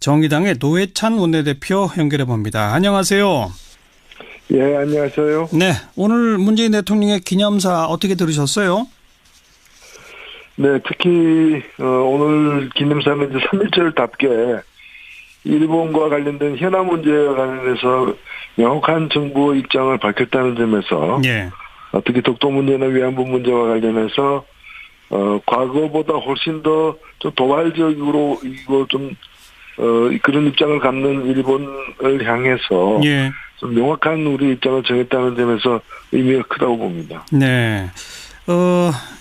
정의당의 노회찬 원내대표 연결해 봅니다. 안녕하세요. 예, 안녕하세요. 네, 오늘 문재인 대통령의 기념사 어떻게 들으셨어요? 네, 특히 오늘 기념사는 이제 3.1절답게 일본과 관련된 현안 문제와 관련해서 명확한 정부의 입장을 밝혔다는 점에서 예. 특히 독도 문제나 위안부 문제와 관련해서 과거보다 훨씬 더 좀 도발적으로 이거 좀 그런 입장을 갖는 일본을 향해서 예. 좀 명확한 우리 입장을 정했다는 점에서 의미가 크다고 봅니다. 네.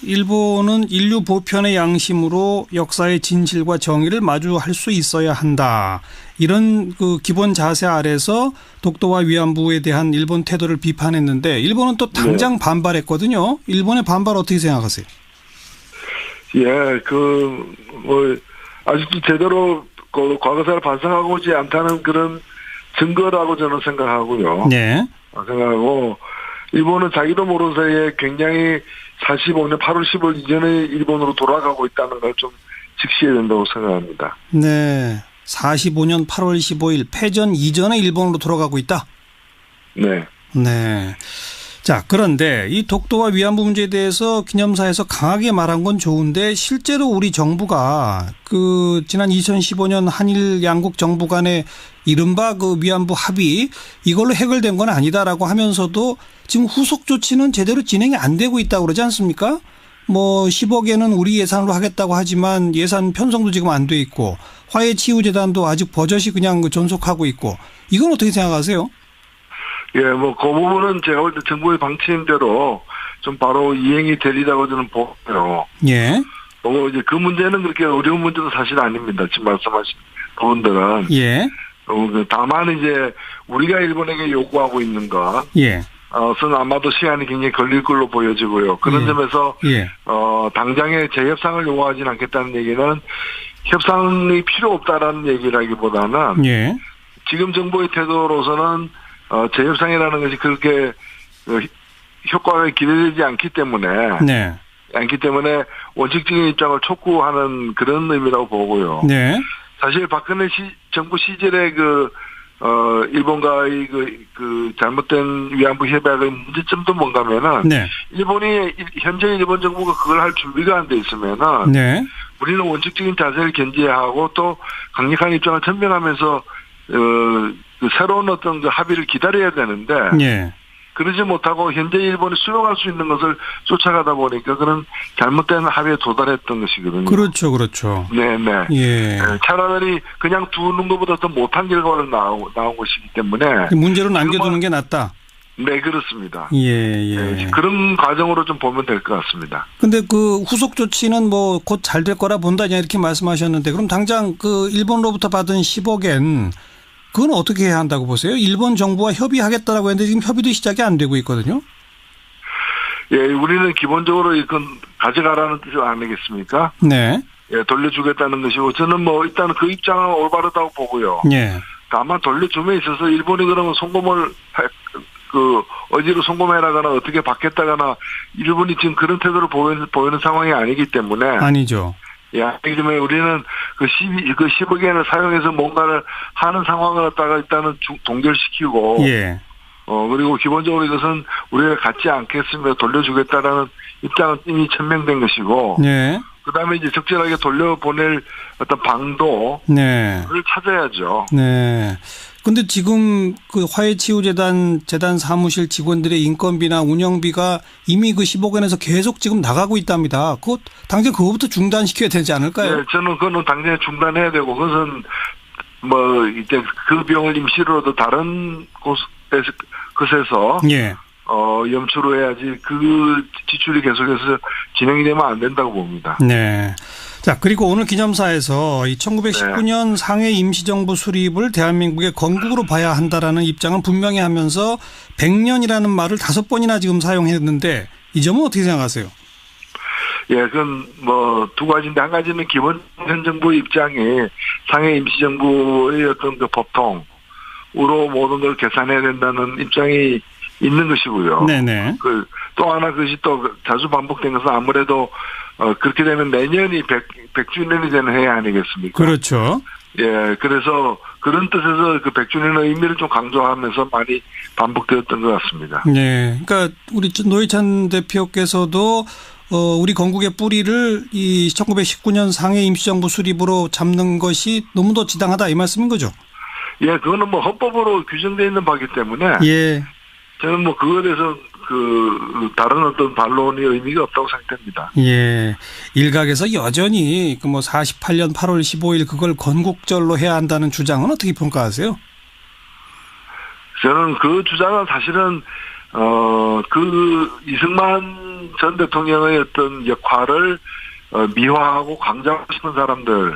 일본은 인류 보편의 양심으로 역사의 진실과 정의를 마주할 수 있어야 한다. 이런 그 기본 자세 아래서 독도와 위안부에 대한 일본 태도를 비판했는데 일본은 또 당장 반발했거든요. 일본의 반발 어떻게 생각하세요? 예, 아직도 제대로 과거사를 반성하고 오지 않다는 그런 증거라고 저는 생각하고요. 네. 생각하고, 일본은 자기도 모르는 사이에 굉장히 45년 8월 10일 이전에 일본으로 돌아가고 있다는 걸 좀 직시해야 된다고 생각합니다. 네. 45년 8월 15일 패전 이전에 일본으로 돌아가고 있다? 네. 네. 자, 그런데 이 독도와 위안부 문제에 대해서 기념사에서 강하게 말한 건 좋은데 실제로 우리 정부가 지난 2015년 한일 양국 정부 간의 이른바 위안부 합의 이걸로 해결된 건 아니다라고 하면서도 지금 후속 조치는 제대로 진행이 안 되고 있다고 그러지 않습니까? 10억에는 우리 예산으로 하겠다고 하지만 예산 편성도 지금 안 돼 있고 화해치유재단도 아직 버젓이 그냥 존속하고 있고 이건 어떻게 생각하세요? 예, 그 부분은 제가 볼 때 정부의 방침대로 좀 바로 이행이 되리라고 저는 보고요. 예. 이제 그 문제는 그렇게 어려운 문제도 사실 아닙니다. 지금 말씀하신 부분들은. 예. 다만 이제 우리가 일본에게 요구하고 있는 것. 예. 는 아마도 시간이 굉장히 걸릴 걸로 보여지고요. 그런 점에서, 당장에 재협상을 요구하지는 않겠다는 얘기는 협상이 필요 없다라는 얘기라기보다는. 예. 지금 정부의 태도로서는 재협상이라는 것이 그렇게 효과가 기대되지 않기 때문에 원칙적인 입장을 촉구하는 그런 의미라고 보고요. 네. 사실 박근혜 정부 시절에 일본과의 잘못된 위안부 협약의 문제점도 뭔가면은 현재 일본 정부가 그걸 할 준비가 안 돼 있으면은 우리는 원칙적인 자세를 견지하고 또 강력한 입장을 천명하면서 새로운 어떤 합의를 기다려야 되는데 그러지 못하고 현재 일본이 수용할 수 있는 것을 쫓아가다 보니까 그런 잘못된 합의에 도달했던 것이거든요. 그렇죠. 네네. 예. 차라리 그냥 두는 것보다 더 못한 결과를 나온 것이기 때문에 문제로 남겨두는 게 낫다. 네, 그렇습니다. 예. 그런 과정으로 좀 보면 될 것 같습니다. 근데 후속 조치는 곧 잘 될 거라 본다 이렇게 말씀하셨는데 그럼 당장 일본으로부터 받은 10억엔 그건 어떻게 해야 한다고 보세요? 일본 정부와 협의하겠다라고 했는데 지금 협의도 시작이 안 되고 있거든요. 예, 우리는 기본적으로 이건 가져가라는 뜻이 아니겠습니까? 네. 예, 돌려주겠다는 것이고 저는 일단 그 입장은 올바르다고 보고요. 예. 다만 돌려줌에 있어서 일본이 그러면 어디로 송금해라거나 어떻게 받겠다거나 일본이 지금 그런 태도를 보이는 상황이 아니기 때문에. 아니죠. 예, 그렇기 때문에 우리는 10억엔을 사용해서 뭔가를 하는 상황을 갖다가 일단은 동결시키고. 예. 그리고 기본적으로 이것은 우리가 갖지 않겠으며 돌려주겠다라는 입장은 이미 천명된 것이고. 네. 그 다음에 이제 적절하게 돌려보낼 어떤 방도를 찾아야죠. 네. 근데 지금 화해치유재단 사무실 직원들의 인건비나 운영비가 이미 10억원에서 계속 지금 나가고 있답니다. 당장 그거부터 중단시켜야 되지 않을까요? 네, 저는 그거는 당장에 중단해야 되고, 그것은 이제 그 비용을 임시로도 다른 곳에서 염초로 해야지 그 지출이 계속해서 진행이 되면 안 된다고 봅니다. 네. 자, 그리고 오늘 기념사에서 1919년 상해 임시정부 수립을 대한민국의 건국으로 봐야 한다라는 입장을 분명히 하면서 100년이라는 말을 5번이나 지금 사용했는데 이 점은 어떻게 생각하세요? 예, 그건 두 가지인데 한 가지는 기본 현 정부의 입장이 상해 임시정부의 어떤 법통으로 모든 걸 계산해야 된다는 입장이 있는 것이고요. 네네. 또 하나 그것이 또 자주 반복된 것은 아무래도 그렇게 되면 내년이 100주년이 되는 해 아니겠습니까? 그렇죠. 예, 그래서 그런 뜻에서 그 100주년의 의미를 좀 강조하면서 많이 반복되었던 것 같습니다. 네. 그러니까 우리 노회찬 대표께서도 우리 건국의 뿌리를 이 1919년 상해 임시정부 수립으로 잡는 것이 너무도 지당하다 이 말씀인 거죠? 예, 그거는 뭐 헌법으로 규정되어 있는 바기 때문에. 예. 저는 뭐 그거에 대해서 다른 어떤 반론이 의미가 없다고 생각됩니다. 예. 일각에서 여전히 그 뭐 48년 8월 15일 그걸 건국절로 해야 한다는 주장은 어떻게 평가하세요? 저는 그 주장은 사실은 그 이승만 전 대통령의 어떤 역할을 미화하고 강조하고 싶은 사람들의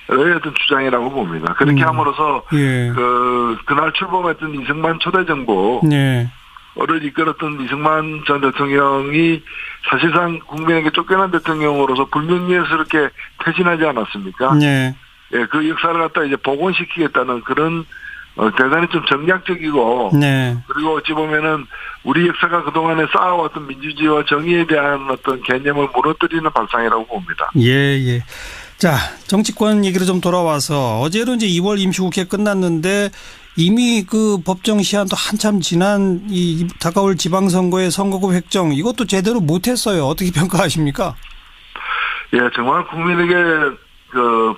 어떤 주장이라고 봅니다. 그렇게 함으로써 예. 그날 출범했던 이승만 초대정부 예. 를 이끌었던 이승만 전 대통령이 사실상 국민에게 쫓겨난 대통령으로서 불명예스럽게 퇴진하지 않았습니까? 네. 예, 그 역사를 갖다 이제 복원시키겠다는 그런 대단히 좀 정략적이고, 네. 그리고 어찌 보면은 우리 역사가 그동안에 쌓아왔던 민주주의와 정의에 대한 어떤 개념을 무너뜨리는 발상이라고 봅니다. 예, 예. 자, 정치권 얘기로 좀 돌아와서 어제로 이제 2월 임시국회 끝났는데 이미 그 법정 시한도 한참 지난 이 다가올 지방선거의 선거구 획정 이것도 제대로 못했어요. 어떻게 평가하십니까? 예, 정말 국민에게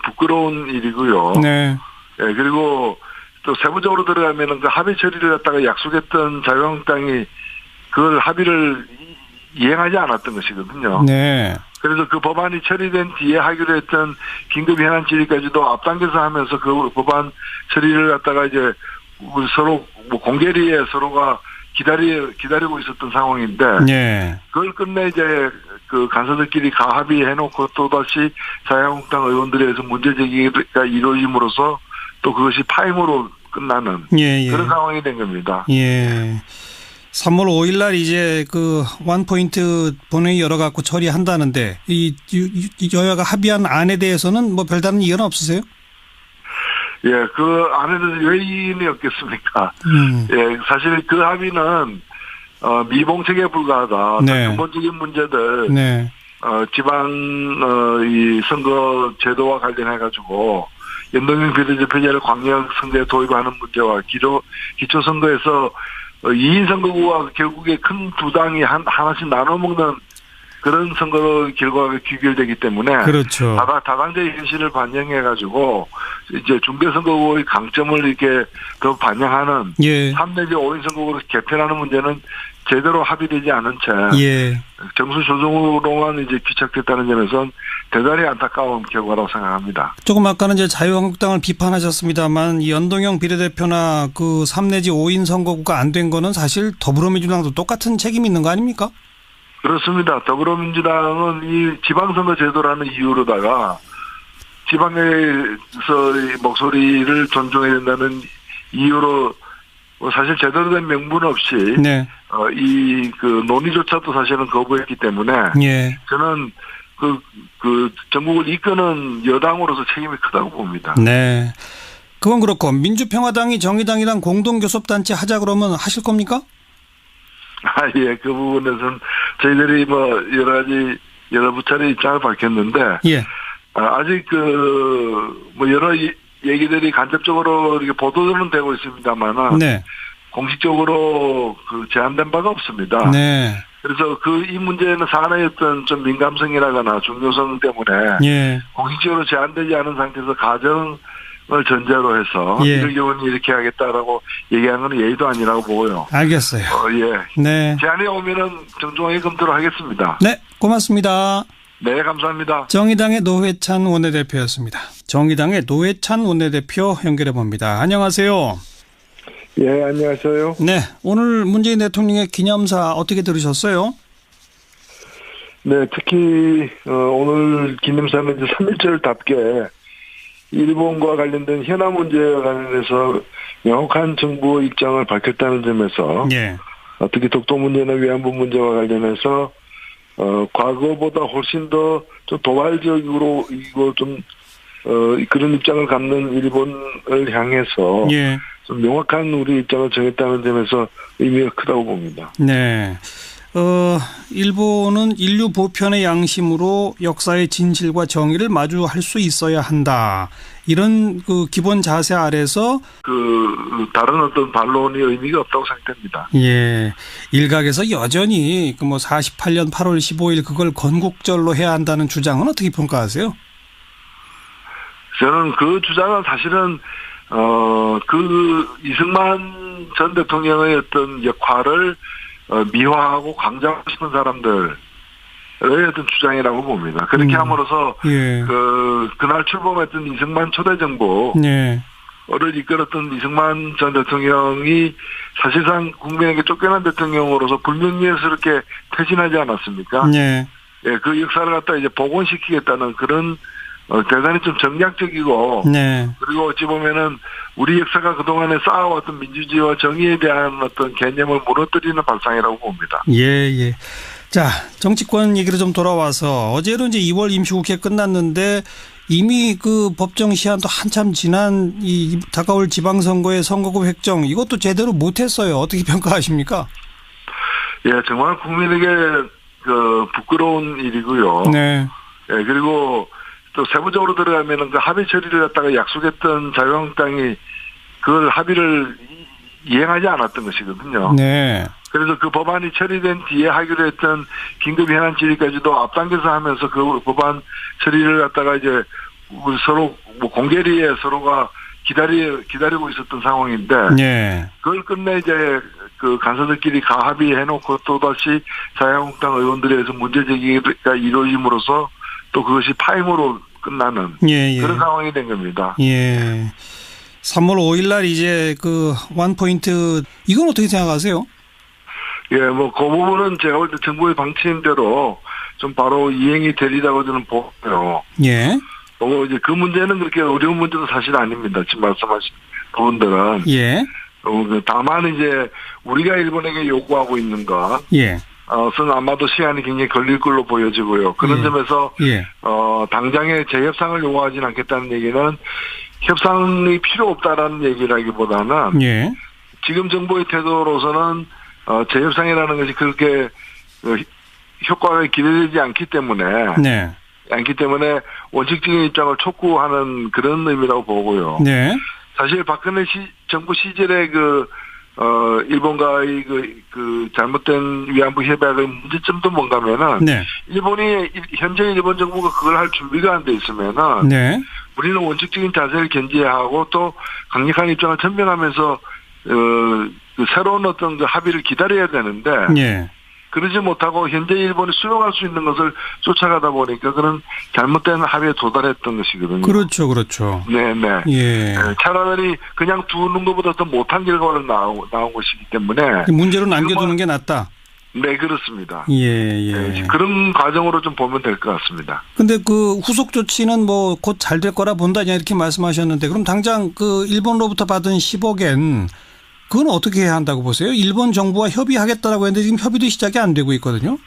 부끄러운 일이고요. 네. 예, 그리고 또 세부적으로 들어가면은 그 합의 처리를 갖다가 약속했던 자유한국당이 그걸 합의를 이행하지 않았던 것이거든요. 네. 그래서 그 법안이 처리된 뒤에 하기로 했던 긴급 현안 질의까지도 앞당겨서 하면서 그 법안 처리를 갖다가 이제 서로 뭐 공개리에 서로가 기다리고 있었던 상황인데. 네. 그걸 끝내 이제 그 간사들끼리 가합의해놓고 또다시 자유한국당 의원들에 의해서 문제 제기가 이루어짐으로써 또 그것이 파행으로 끝나는 그런 상황이 된 겁니다. 예. 3월 5일 날 이제 그 원포인트 본회의 열어갖고 처리한다는데 이 여야가 합의한 안에 대해서는 뭐 별다른 이견은 없으세요? 예, 그 안에 대해서 왜 이견이 없겠습니까? 예, 사실 그 합의는 미봉책에 불과하다. 네. 근본적인 문제들, 네. 지방 이 선거 제도와 관련해 가지고 연동형 비례대표제를 광역 선거에 도입하는 문제와 기초 선거에서 2인 선거구가 결국에 큰 두 당이 하나씩 나눠 먹는 그런 선거 결과가 귀결되기 때문에. 그렇죠. 다당제의 현실을 반영해가지고, 이제 중대선거구의 강점을 이렇게 더 반영하는. 예. 3 내지 5인 선거구로 개편하는 문제는 제대로 합의되지 않은 채. 예. 정수 조정으로만 이제 귀착됐다는 점에서는 대단히 안타까운 결과라고 생각합니다. 조금 아까는 이제 자유한국당을 비판하셨습니다만 이 연동형 비례대표나 그 3 내지 5인 선거구가 안 된 거는 사실 더불어민주당도 똑같은 책임이 있는 거 아닙니까? 그렇습니다. 더불어민주당은 이 지방선거 제도라는 이유로다가 지방에서의 목소리를 존중해야 된다는 이유로 사실 제대로 된 명분 없이 네. 그 논의조차도 사실은 거부했기 때문에 예. 저는 그 전국을 이끄는 여당으로서 책임이 크다고 봅니다. 네. 그건 그렇고 민주평화당이 정의당이랑 공동교섭단체 하자 그러면 하실 겁니까? 예. 그 부분에서는 저희들이 뭐 여러 부차례 입장을 밝혔는데 예. 아직 뭐 여러 얘기들이 간접적으로 이렇게 보도는 되고 있습니다만은 네. 공식적으로 제한된 바가 없습니다. 네. 그래서 이 문제는 사안의 어떤 좀 민감성이라거나 중요성 때문에 예. 공식적으로 제한되지 않은 상태에서 가정을 전제로 해서 예. 이럴 경우는 이렇게 하겠다라고 얘기하는 건 예의도 아니라고 보고요. 알겠어요. 예. 네. 제안이 오면은 정중하게 검토를 하겠습니다. 네, 고맙습니다. 네, 감사합니다. 정의당의 노회찬 원내대표였습니다. 정의당의 노회찬 원내대표 연결해 봅니다. 안녕하세요. 예, 안녕하세요. 네, 오늘 문재인 대통령의 기념사 어떻게 들으셨어요? 네, 특히 오늘 기념사는 이제 3.1절답게 일본과 관련된 현안 문제와 관련해서 명확한 정부의 입장을 밝혔다는 점에서 예. 특히 독도 문제나 위안부 문제와 관련해서 과거보다 훨씬 더 좀 도발적으로 이거 좀 그런 입장을 갖는 일본을 향해서 예. 좀 명확한 우리 입장을 정했다는 점에서 의미가 크다고 봅니다. 네. 일본은 인류 보편의 양심으로 역사의 진실과 정의를 마주할 수 있어야 한다. 이런 그 기본 자세 아래서 다른 어떤 반론이 의미가 없다고 생각됩니다. 예. 일각에서 여전히 그 뭐 48년 8월 15일 그걸 건국절로 해야 한다는 주장은 어떻게 평가하세요? 저는 그 주장은 사실은 이승만 전 대통령의 어떤 역할을 미화하고 강조하고 싶은 사람들의 어떤 주장이라고 봅니다. 그렇게 함으로써 예. 그날 출범했던 이승만 초대 정부를 예. 이끌었던 이승만 전 대통령이 사실상 국민에게 쫓겨난 대통령으로서 불명예스럽게 퇴진하지 않았습니까? 예. 예, 그 역사를 갖다 이제 복원시키겠다는 그런 대단히 좀 정략적이고, 네. 그리고 어찌 보면은 우리 역사가 그동안에 쌓아왔던 민주주의와 정의에 대한 어떤 개념을 무너뜨리는 발상이라고 봅니다. 예, 예. 자, 정치권 얘기로 좀 돌아와서 어제로 이제 2월 임시국회 끝났는데 이미 그 법정 시한도 한참 지난 이 다가올 지방선거의 선거구 획정 이것도 제대로 못했어요. 어떻게 평가하십니까? 예, 정말 국민에게 부끄러운 일이고요. 네. 예, 그리고 또 세부적으로 들어가면은 그 합의 처리를 갖다가 약속했던 자유한국당이 그걸 합의를 이행하지 않았던 것이거든요. 네. 그래서 그 법안이 처리된 뒤에 하기로 했던 긴급 현안 질의까지도 앞당겨서 하면서 그 법안 처리를 갖다가 이제 서로 뭐 공개리에 서로가 기다리고 있었던 상황인데. 네. 그걸 끝내 이제 그 간사들끼리 가합의해놓고 또다시 자유한국당 의원들에 의해서 문제 제기가 이루어짐으로써 또 그것이 파행으로 끝나는 예. 그런 상황이 된 겁니다. 예. 3월 5일 날 이제 그 원포인트 이건 어떻게 생각하세요? 예, 뭐 그 부분은 제가 볼 때 정부의 방침대로 좀 바로 이행이 되리라고 저는 보고요. 예. 이제 그 문제는 그렇게 어려운 문제도 사실 아닙니다. 지금 말씀하신 부분들은. 예. 다만 이제 우리가 일본에게 요구하고 있는 것. 예. 는 아마도 시간이 굉장히 걸릴 걸로 보여지고요. 그런 점에서 당장의 재협상을 요구하지는 않겠다는 얘기는 협상이 필요 없다라는 얘기라기보다는 지금 정부의 태도로서는 재협상이라는 것이 그렇게 효과가 기대되지 않기 때문에 원칙적인 입장을 촉구하는 그런 의미라고 보고요. 사실 박근혜 정부 시절에 일본과의 잘못된 위안부 협약의 문제점도 뭔가면은 현재 일본 정부가 그걸 할 준비가 안 돼 있으면은 우리는 원칙적인 자세를 견지하고 또 강력한 입장을 천명하면서 새로운 어떤 합의를 기다려야 되는데 그러지 못하고 현재 일본이 수용할 수 있는 것을 쫓아가다 보니까 그런 잘못된 합의에 도달했던 것이거든요. 그렇죠. 네네. 예. 차라리 그냥 두는 것보다 더 못한 결과를 나온 것이기 때문에 문제로 남겨두는 게 낫다. 네, 그렇습니다. 예. 그런 과정으로 좀 보면 될 것 같습니다. 근데 그 후속 조치는 뭐 곧 잘 될 거라 본다 이렇게 말씀하셨는데 그럼 당장 그 일본으로부터 받은 10억엔 그건 어떻게 해야 한다고 보세요? 일본 정부와 협의하겠다라고 했는데 지금 협의도 시작이 안 되고 있거든요.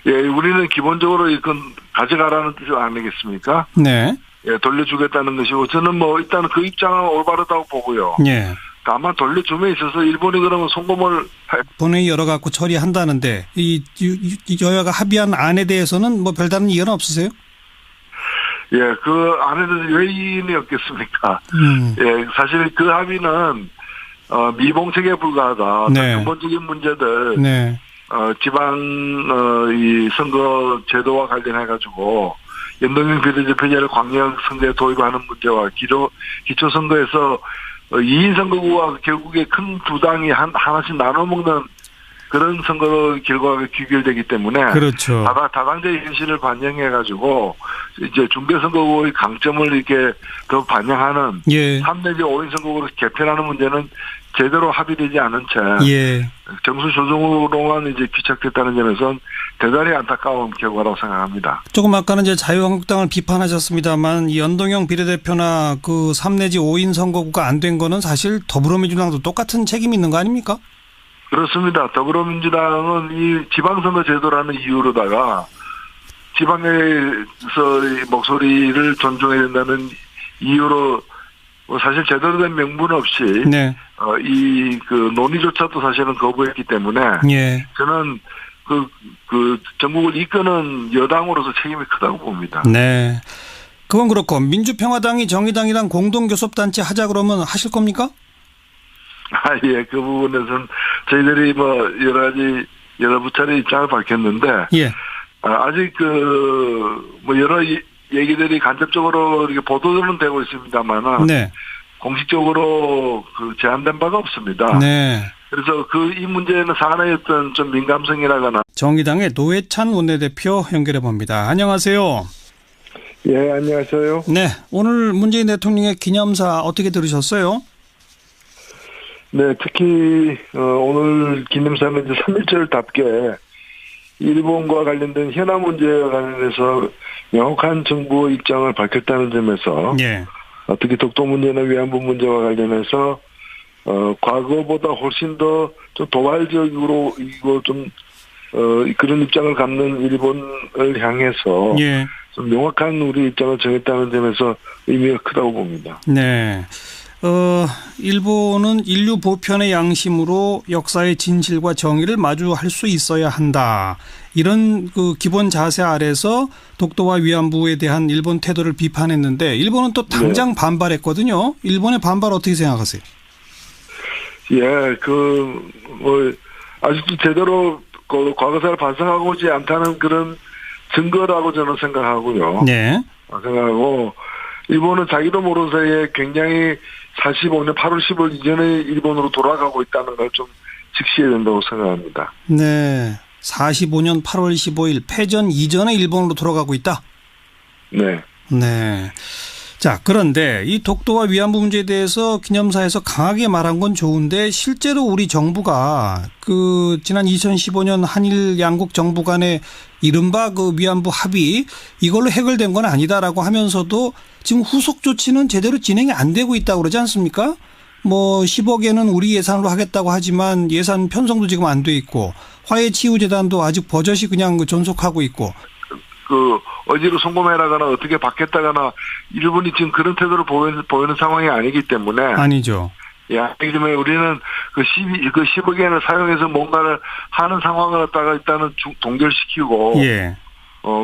예, 우리는 기본적으로 이건 가져가라는 뜻이 아니겠습니까? 네. 예, 돌려주겠다는 것이고 저는 뭐 일단 그 입장은 올바르다고 보고요. 예. 다만 돌려줌에 있어서 일본이 그러면 송금을 본회의 열어갖고 처리한다는데 이 여야가 합의한 안에 대해서는 뭐 별다른 이견은 없으세요? 예, 그 안에는 요인이 없겠습니까? 예, 사실 그 합의는 미봉책에 불과하다. 근본적인 문제들, 지방 이 선거 제도와 관련해 가지고 연동형 비례대표제를 광역 선거에 도입하는 문제와 기초 선거에서 2인 선거구가 결국에 큰 두 당이 하나씩 나눠 먹는 그런 선거 결과가 귀결되기 때문에 그렇죠. 다당제의 현실을 반영해 가지고 이제 중대선거구의 강점을 이렇게 더 반영하는 3 내지 5인 선거구로 개편하는 문제는 제대로 합의되지 않은 채 정수 조정으로만 이제 귀착됐다는 점에서는 대단히 안타까운 결과라고 생각합니다. 조금 아까는 이제 자유한국당을 비판하셨습니다만 이 연동형 비례대표나 그 3 내지 5인 선거구가 안 된 거는 사실 더불어민주당도 똑같은 책임이 있는 거 아닙니까? 그렇습니다. 더불어민주당은 이 지방선거 제도라는 이유로다가 지방에서의 목소리를 존중해야 된다는 이유로 뭐 사실 제대로 된 명분 없이 네. 이 그 논의조차도 사실은 거부했기 때문에 예. 저는 그 전국을 이끄는 여당으로서 책임이 크다고 봅니다. 네. 그건 그렇고 민주평화당이 정의당이랑 공동교섭단체 하자 그러면 하실 겁니까? 예, 그 부분에서는 저희들이 뭐 여러 부차례 입장을 밝혔는데 예. 아직 뭐 여러 얘기들이 간접적으로 이렇게 보도는 되고 있습니다만은 네. 공식적으로 제한된 바가 없습니다. 네. 그래서 이 문제는 사안의 어떤 좀 민감성이라거나. 정의당의 노회찬 원내대표 연결해 봅니다. 안녕하세요. 예, 안녕하세요. 네, 오늘 문재인 대통령의 기념사 어떻게 들으셨어요? 네, 특히 오늘 기념사는 이제 3.1절답게 일본과 관련된 현안 문제와 관련해서 명확한 정부의 입장을 밝혔다는 점에서 예. 특히 독도 문제나 위안부 문제와 관련해서 과거보다 훨씬 더 좀 도발적으로 이거 좀 그런 입장을 갖는 일본을 향해서 예. 좀 명확한 우리 입장을 정했다는 점에서 의미가 크다고 봅니다. 네. 일본은 인류 보편의 양심으로 역사의 진실과 정의를 마주할 수 있어야 한다. 이런 그 기본 자세 아래서 독도와 위안부에 대한 일본 태도를 비판했는데 일본은 또 당장 반발했거든요. 일본의 반발 어떻게 생각하세요? 예, 뭐 아직도 제대로 과거사를 반성하고 오지 않다는 그런 증거라고 저는 생각하고요. 네. 생각하고 일본은 자기도 모르는 사이에 굉장히 45년 8월 10일 이전에 일본으로 돌아가고 있다는 걸 좀 직시해야 된다고 생각합니다. 네. 45년 8월 15일 패전 이전에 일본으로 돌아가고 있다? 네. 네. 자, 그런데 이 독도와 위안부 문제에 대해서 기념사에서 강하게 말한 건 좋은데 실제로 우리 정부가 지난 2015년 한일 양국 정부 간의 이른바 위안부 합의 이걸로 해결된 건 아니다라고 하면서도 지금 후속 조치는 제대로 진행이 안 되고 있다고 그러지 않습니까? 뭐 10억에는 우리 예산으로 하겠다고 하지만 예산 편성도 지금 안 돼 있고 화해치유재단도 아직 버젓이 그냥 존속하고 있고 어디로 송금해라거나 어떻게 받겠다거나 일본이 지금 그런 태도를 보이는 상황이 아니기 때문에. 아니죠. 예, 그렇기 때문에 우리는 10억엔을 사용해서 뭔가를 하는 상황을 갖다가 일단은 동결시키고. 예.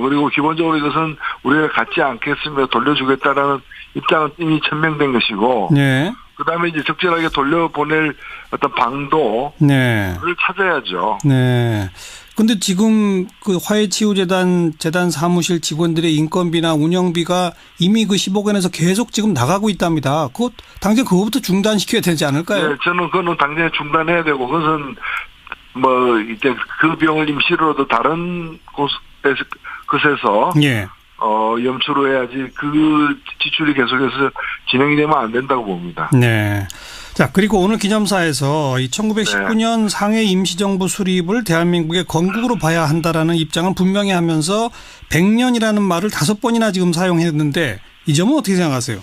그리고 기본적으로 이것은 우리가 갖지 않겠으며 돌려주겠다라는 입장은 이미 천명된 것이고. 네. 그 다음에 이제 적절하게 돌려보낼 어떤 방도를 네. 찾아야죠. 네. 근데 지금 재단 사무실 직원들의 인건비나 운영비가 이미 10억 원에서 계속 지금 나가고 있답니다. 당장 그거부터 중단시켜야 되지 않을까요? 네, 저는 그거는 당장에 중단해야 되고, 그것은 뭐, 이제 그 비용을 임시로도 다른 곳에서, 예. 염초로 해야지 그 지출이 계속해서 진행이 되면 안 된다고 봅니다. 네. 자, 그리고 오늘 기념사에서 1919년 상해 임시정부 수립을 대한민국의 건국으로 봐야 한다라는 입장을 분명히 하면서 100년이라는 말을 5번이나 지금 사용했는데 이 점은 어떻게 생각하세요?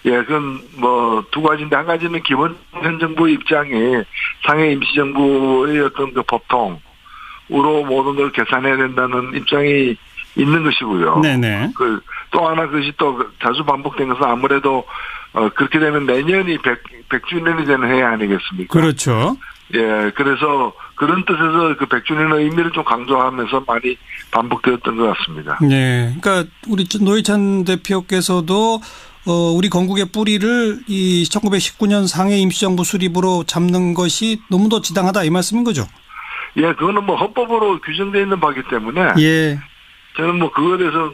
예, 그건 뭐 두 가지인데 한 가지는 기본 현 정부의 입장이 상해 임시정부의 어떤 법통으로 모든 걸 계산해야 된다는 입장이 있는 것이고요. 네네. 또 하나 그것이 또 자주 반복된 것은 아무래도 그렇게 되면 내년이 100주년이 되는 해 아니겠습니까? 그렇죠. 예, 그래서 그런 뜻에서 100주년의 의미를 좀 강조하면서 많이 반복되었던 것 같습니다. 네. 그러니까 우리 노회찬 대표께서도 우리 건국의 뿌리를 이 1919년 상해 임시정부 수립으로 잡는 것이 너무도 지당하다 이 말씀인 거죠? 예, 그거는 뭐 헌법으로 규정되어 있는 바이기 때문에. 예. 저는 뭐 그거에 대해서